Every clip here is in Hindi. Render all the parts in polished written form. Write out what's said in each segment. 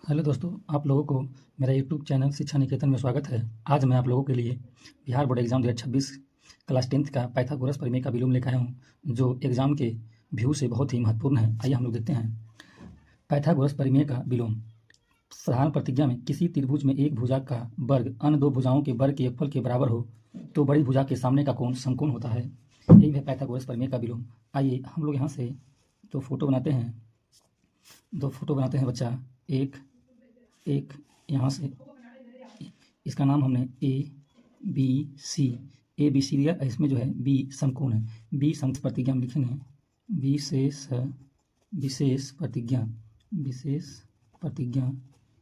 हेलो दोस्तों, आप लोगों को मेरा यूट्यूब चैनल शिक्षा निकेतन में स्वागत है। आज मैं आप लोगों के लिए Bihar board exam 2026 class 10th का पाइथागोरस प्रमेय का विलोम लेकर आया हूँ, जो एग्ज़ाम के व्यू से बहुत ही महत्वपूर्ण है। आइए हम लोग देखते हैं। पाइथागोरस प्रमेय का विलोम। साधारण प्रतिज्ञा में किसी त्रिभुज में एक भुजा का वर्ग अन्य दो भुजाओं के वर्ग के योगफल के बराबर हो तो बड़ी भुजा के सामने का कोण समकोण होता है। यही है पाइथागोरस प्रमेय का विलोम। आइए हम लोग यहाँ से दो फोटो बनाते हैं बच्चा। एक यहाँ से इसका नाम हमने ए बी सी लिया। इसमें जो है बी समकोण है। बी सम प्रतिज्ञा में लिखेंगे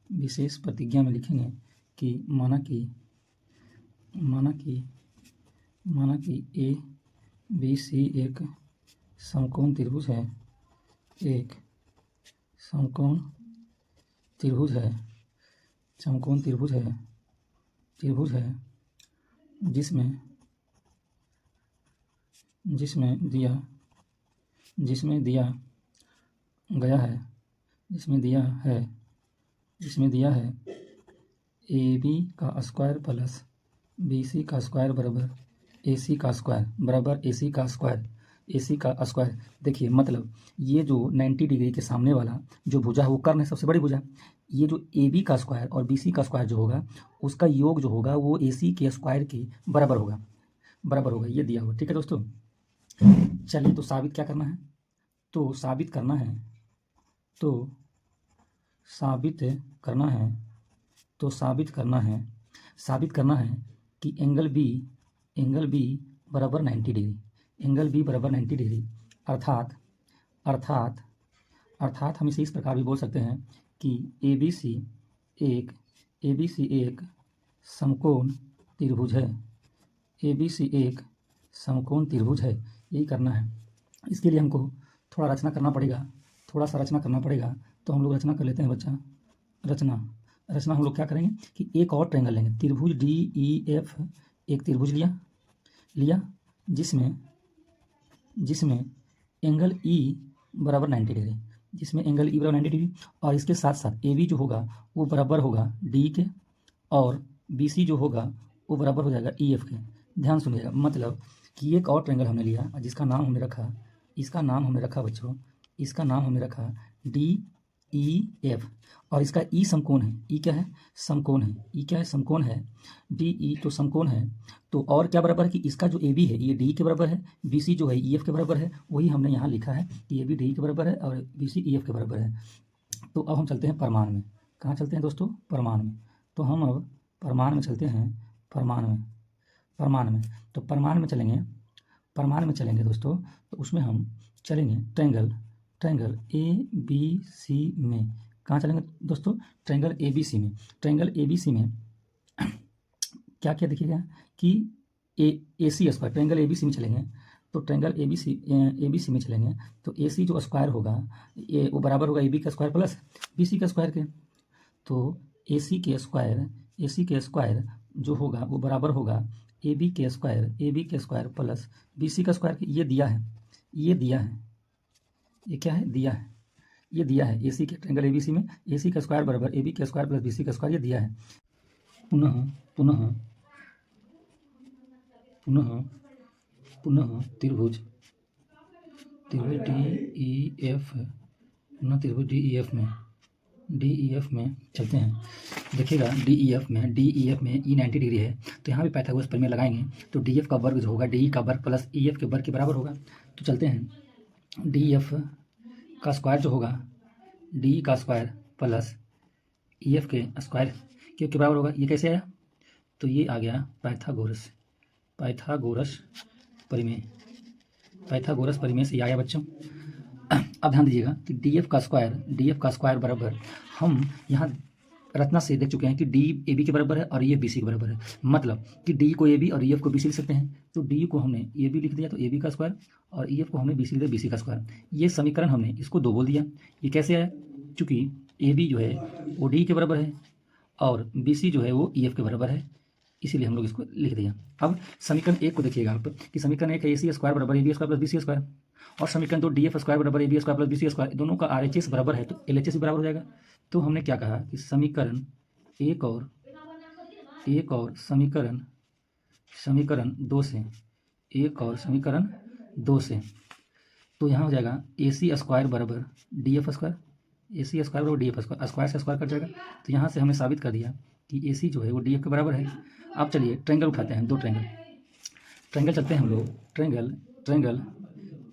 विशेष प्रतिज्ञा में लिखेंगे कि माना कि ए बी सी एक समकोण त्रिभुज है, त्रिभुज है जिसमें दिया है ए बी का स्क्वायर प्लस बी सी का स्क्वायर बराबर ए सी का स्क्वायर। देखिए, मतलब ये जो 90 डिग्री के सामने वाला जो भुजा है वो कर्ण है, सबसे बड़ी भुजा। ये जो ए बी का स्क्वायर और बी सी का स्क्वायर जो होगा उसका योग जो होगा वो ए सी के स्क्वायर के बराबर होगा। ये दिया हुआ, ठीक है दोस्तों। चलिए, तो साबित करना है कि एंगल बी बराबर 90 डिग्री। अर्थात हम इसे इस प्रकार भी बोल सकते हैं कि ए बी सी एक समकोण त्रिभुज है। यही करना है। इसके लिए हमको थोड़ा सा रचना करना पड़ेगा। तो हम लोग रचना कर लेते हैं बच्चा। रचना हम लोग क्या करेंगे कि एक और ट्रायंगल लेंगे। त्रिभुज डी ई एफ एक त्रिभुज लिया जिसमें एंगल ई बराबर 90 डिग्री, और इसके साथ साथ ए बी जो होगा वो बराबर होगा डी के, और बी सी जो होगा वो बराबर हो जाएगा ई एफ के। ध्यान सुनिएगा, मतलब कि एक और ट्रायंगल हमने लिया जिसका नाम हमने रखा डी ई एफ, और इसका ई समकोण है। ई क्या है? समकोण है। डी ई तो समकोण है, तो और क्या बराबर है कि इसका जो ए बी है ये डी के बराबर है, बी सी जो है ई एफ के बराबर है। वही हमने यहाँ लिखा है कि ए बी डी के बराबर है और बी सी ई एफ के बराबर है। तो अब हम चलते हैं प्रमाण में। कहाँ चलते हैं दोस्तों? प्रमाण में। तो हम अब प्रमाण में चलते हैं। तो प्रमाण में चलेंगे दोस्तों। तो उसमें हम चलेंगे ट्रायंगल ए बी सी में। कहाँ चलेंगे दोस्तों? ट्रायंगल ए बी सी में क्या देखिएगा कि A C square, triangle A B C में चलेंगे। तो ट्रायंगल ए बी सी में चलेंगे तो ए सी जो स्क्वायर होगा वो बराबर होगा ए बी का स्क्वायर प्लस बी सी का स्क्वायर के। तो ए सी के स्क्वायर जो होगा वो बराबर होगा ए बी के स्क्वायर प्लस बी सी का स्क्वायर। ये दिया है। ये क्या है? ये दिया है ए सी के ट्रायंगल ए बी सी में ए सी का स्क्वायर बराबर ए बी का स्क्वायर प्लस बी सी का स्क्वायर। ये दिया है। पुनः त्रिभुज डी ई एफ में चलते हैं। देखिएगा, डी ई एफ में ई 90 डिग्री है, तो यहाँ भी पाइथागोरस प्रमेय लगाएंगे। तो डी एफ का वर्ग जो होगा डी ई का वर्ग प्लस ई एफ के वर्ग के बराबर होगा। तो चलते हैं। डी एफ का स्क्वायर जो होगा डी ई का स्क्वायर प्लस ई एफ के स्क्वायर के बराबर होगा। ये कैसे आया? तो ये आ गया पाइथागोरस प्रमेय से ये आया बच्चों। अब ध्यान दीजिएगा कि डी एफ का स्क्वायर बराबर, हम यहाँ रचना से देख चुके हैं कि डी ए बी के बराबर है और ई एफ बी सी के बराबर है। मतलब कि डी को ए बी और ई एफ को बी सी लिख सकते हैं। तो डी को हमने ए बी लिख दिया तो ए बी का स्क्वायर, और ई एफ को हमने बी सी लिख दिया बी सी का स्क्वायर। ये समीकरण हमने इसको दो बोल दिया। ये कैसे आया? चूँकि ए बी जो है वो डी के बराबर है और बी सी जो है वो ई एफ के बराबर है, इसीलिए हम लोग इसको लिख दिया। अब समीकरण एक को देखिएगा आप कि समीकरण एक है ए सी स्क्वायर बराबर A B square plus B C square, और समीकरण दो डी एफ स्क्वायर बराबर A B square plus B C square. दोनों का आर एच एस बराबर है तो एल एच एस भी बराबर हो जाएगा। तो हमने क्या कहा कि समीकरण एक और समीकरण दो से, एक और समीकरण दो से, तो यहाँ हो जाएगा AC स्क्वायर बराबर DF स्क्वायर, AC स्क्वायर बराबर DF स्क्वायर, स्क्वायर से स्क्वायर कट जाएगा। तो यहाँ से हमने साबित कर दिया कि AC जो है वो DF के बराबर है। अब चलिए ट्रायंगल उठाते हैं, दो ट्रायंगल चलते हैं हम लोग, ट्रायंगल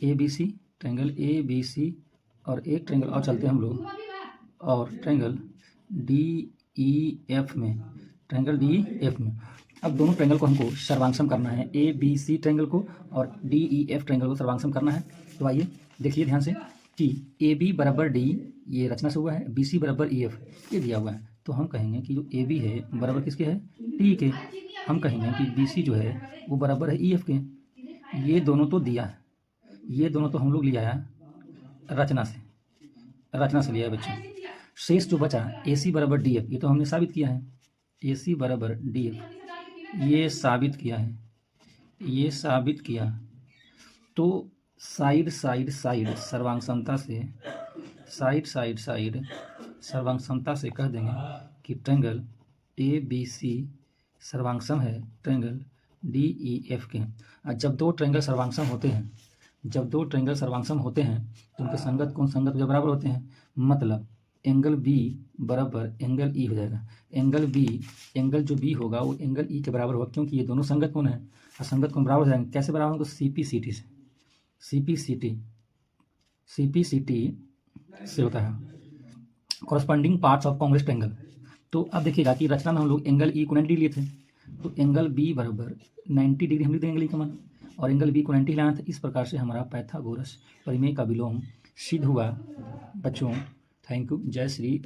ABC और एक ट्रायंगल और चलते हैं हम लोग, और ट्रायंगल DEF में, अब दोनों ट्रायंगल को हमको सर्वांगसम करना है, ABC ट्रायंगल को और DEF ट्रायंगल को सर्वांगसम करना है। तो आइए देखिए ध्यान से कि AB बराबर D ये रचना से हुआ है, BC बराबर EF ये दिया हुआ है। तो हम कहेंगे कि जो AB है बराबर किसके है, D के। हम कहेंगे कि BC जो है वो बराबर है EF के। ये दोनों तो दिया है, ये दोनों तो हम लोग लिया है रचना से लिया है बच्चों। शेष जो बचा AC बराबर DF, ये तो हमने साबित किया है, AC बराबर DF ये साबित किया। तो साइड सर्वांगसमता से कह देंगे कि ट्रायंगल ABC सर्वांगसम है ट्रायंगल DEF के। जब दो ट्रायंगल सर्वांगसम होते हैं तो उनके संगत कोण संगत जो बराबर होते हैं, मतलब एंगल B बराबर एंगल E हो जाएगा। एंगल जो B होगा वो एंगल E के बराबर होगा, क्योंकि ये दोनों संगत कोण है और संगत कोण बराबर हो जाएंगे। कैसे बराबर होंगे, तो CPCT से होता है, corresponding parts of Congress triangle. तो अब देखिएगा कि रचना में हम लोग एंगल E को 90 लिए थे, तो एंगल B बराबर 90 डिग्री हम लिख देंगे एंगल E का मान, और एंगल B को 90 लाना था। इस प्रकार से हमारा पाइथागोरस प्रमेय का विलोम सिद्ध हुआ बच्चों। Thank you. जय श्री